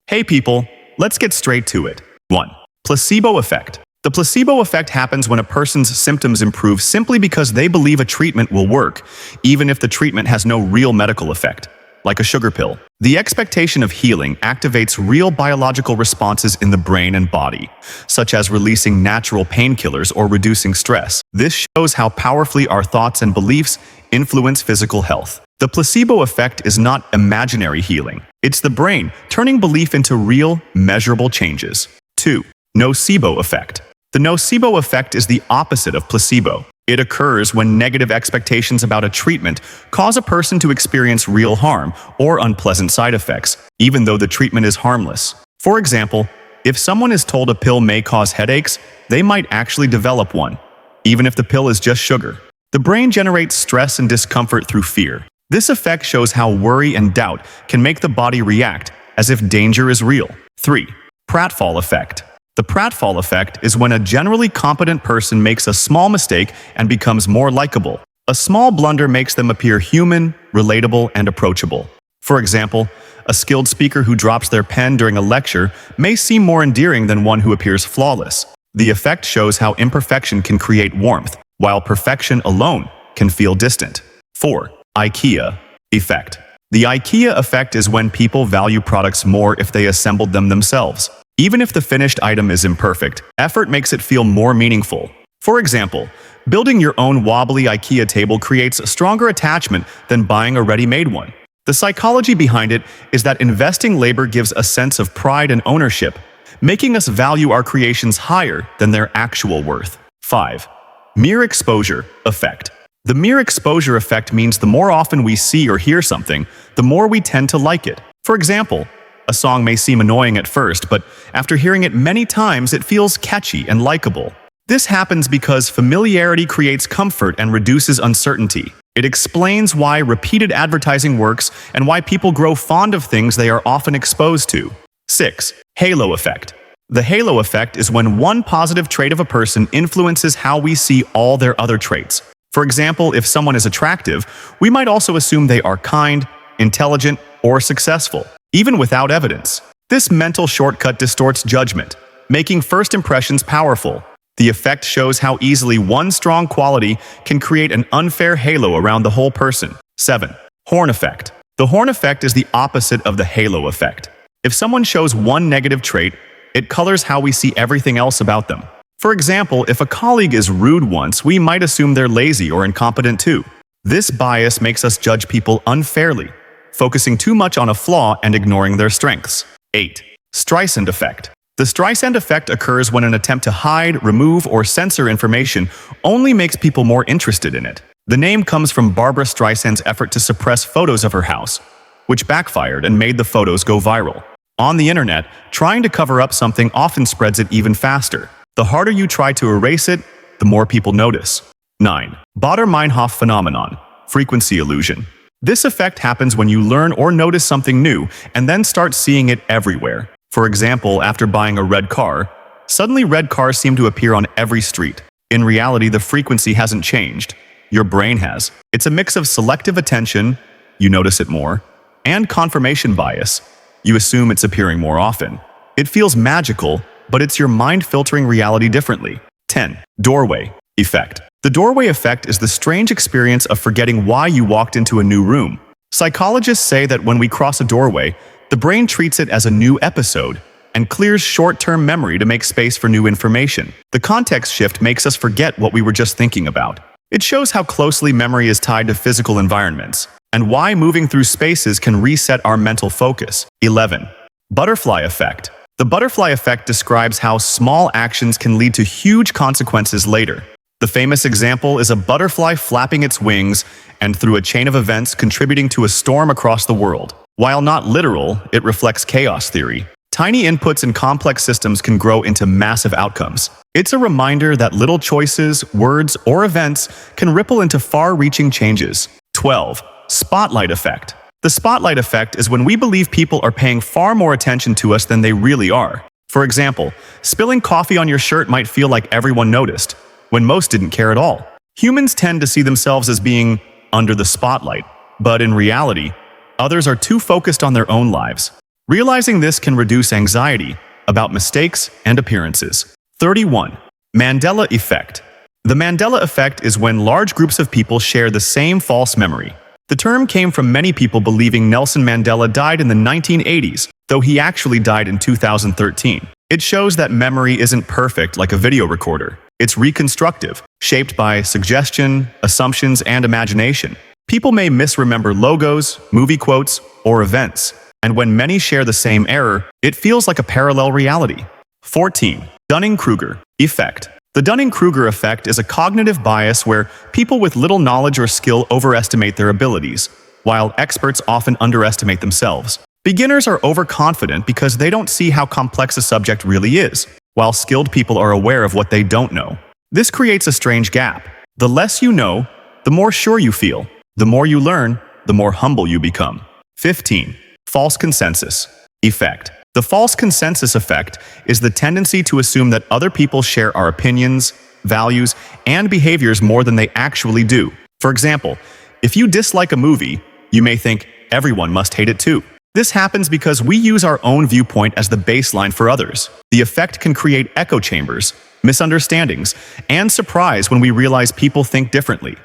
Hey people, let's get straight to it. 1. Placebo Effect. The placebo effect happens when a person's symptoms improve simply because they believe a treatment will work, even if the treatment has no real medical effect, like a sugar pill. The expectation of healing activates real biological responses in the brain and body, such as releasing natural painkillers or reducing stress. This shows how powerfully our thoughts and beliefs influence physical health. The placebo effect is not imaginary healing. It's the brain turning belief into real, measurable changes. 2. Nocebo Effect. The nocebo effect is the opposite of placebo. It occurs when negative expectations about a treatment cause a person to experience real harm or unpleasant side effects, even though the treatment is harmless. For example, if someone is told a pill may cause headaches, they might actually develop one, even if the pill is just sugar. The brain generates stress and discomfort through fear. This effect shows how worry and doubt can make the body react as if danger is real. 3. Pratfall Effect. The Pratfall Effect is when a generally competent person makes a small mistake and becomes more likable. A small blunder makes them appear human, relatable, and approachable. For example, a skilled speaker who drops their pen during a lecture may seem more endearing than one who appears flawless. The effect shows how imperfection can create warmth, while perfection alone can feel distant. 4. IKEA Effect. The IKEA effect is when people value products more if they assembled them themselves. Even if the finished item is imperfect, effort makes it feel more meaningful. For example, building your own wobbly IKEA table creates a stronger attachment than buying a ready-made one. The psychology behind it is that investing labor gives a sense of pride and ownership, making us value our creations higher than their actual worth. 5. Mere Exposure Effect. The mere exposure effect means the more often we see or hear something, the more we tend to like it. For example, a song may seem annoying at first, but after hearing it many times, it feels catchy and likable. This happens because familiarity creates comfort and reduces uncertainty. It explains why repeated advertising works and why people grow fond of things they are often exposed to. 6. Halo Effect. The halo effect is when one positive trait of a person influences how we see all their other traits. For example, if someone is attractive, we might also assume they are kind, intelligent, or successful, even without evidence. This mental shortcut distorts judgment, making first impressions powerful. The effect shows how easily one strong quality can create an unfair halo around the whole person. 7. Horn Effect. The horn effect is the opposite of the halo effect. If someone shows one negative trait, it colors how we see everything else about them. For example, if a colleague is rude once, we might assume they're lazy or incompetent too. This bias makes us judge people unfairly, focusing too much on a flaw and ignoring their strengths. 8. Streisand Effect. The Streisand Effect occurs when an attempt to hide, remove, or censor information only makes people more interested in it. The name comes from Barbra Streisand's effort to suppress photos of her house, which backfired and made the photos go viral. On the internet, trying to cover up something often spreads it even faster. The harder you try to erase it, the more people notice. 9. Baader-Meinhof phenomenon, frequency illusion. This effect happens when you learn or notice something new and then start seeing it everywhere. For example, after buying a red car, suddenly red cars seem to appear on every street. In reality, the frequency hasn't changed. Your brain has. It's a mix of selective attention, you notice it more, and confirmation bias. You assume it's appearing more often. It feels magical, but it's your mind filtering reality differently. 10. Doorway Effect. The doorway effect is the strange experience of forgetting why you walked into a new room. Psychologists say that when we cross a doorway, the brain treats it as a new episode and clears short-term memory to make space for new information. The context shift makes us forget what we were just thinking about. It shows how closely memory is tied to physical environments and why moving through spaces can reset our mental focus. 11. Butterfly Effect. The butterfly effect describes how small actions can lead to huge consequences later. The famous example is a butterfly flapping its wings and through a chain of events contributing to a storm across the world. While not literal, it reflects chaos theory. Tiny inputs in complex systems can grow into massive outcomes. It's a reminder that little choices, words, or events can ripple into far-reaching changes. 12. Spotlight Effect. The spotlight effect is when we believe people are paying far more attention to us than they really are. For example, spilling coffee on your shirt might feel like everyone noticed, when most didn't care at all. Humans tend to see themselves as being under the spotlight, but in reality, others are too focused on their own lives. Realizing this can reduce anxiety about mistakes and appearances. 31. Mandela Effect. The Mandela Effect is when large groups of people share the same false memory. The term came from many people believing Nelson Mandela died in the 1980s, though he actually died in 2013. It shows that memory isn't perfect like a video recorder. It's reconstructive, shaped by suggestion, assumptions, and imagination. People may misremember logos, movie quotes, or events, and when many share the same error, it feels like a parallel reality. 14. Dunning-Kruger Effect. The Dunning-Kruger Effect is a cognitive bias where people with little knowledge or skill overestimate their abilities, while experts often underestimate themselves. Beginners are overconfident because they don't see how complex a subject really is, while skilled people are aware of what they don't know. This creates a strange gap. The less you know, the more sure you feel. The more you learn, the more humble you become. 15. False consensus effect. The false consensus effect is the tendency to assume that other people share our opinions, values, and behaviors more than they actually do. For example, if you dislike a movie, you may think everyone must hate it too. This happens because we use our own viewpoint as the baseline for others. The effect can create echo chambers, misunderstandings, and surprise when we realize people think differently.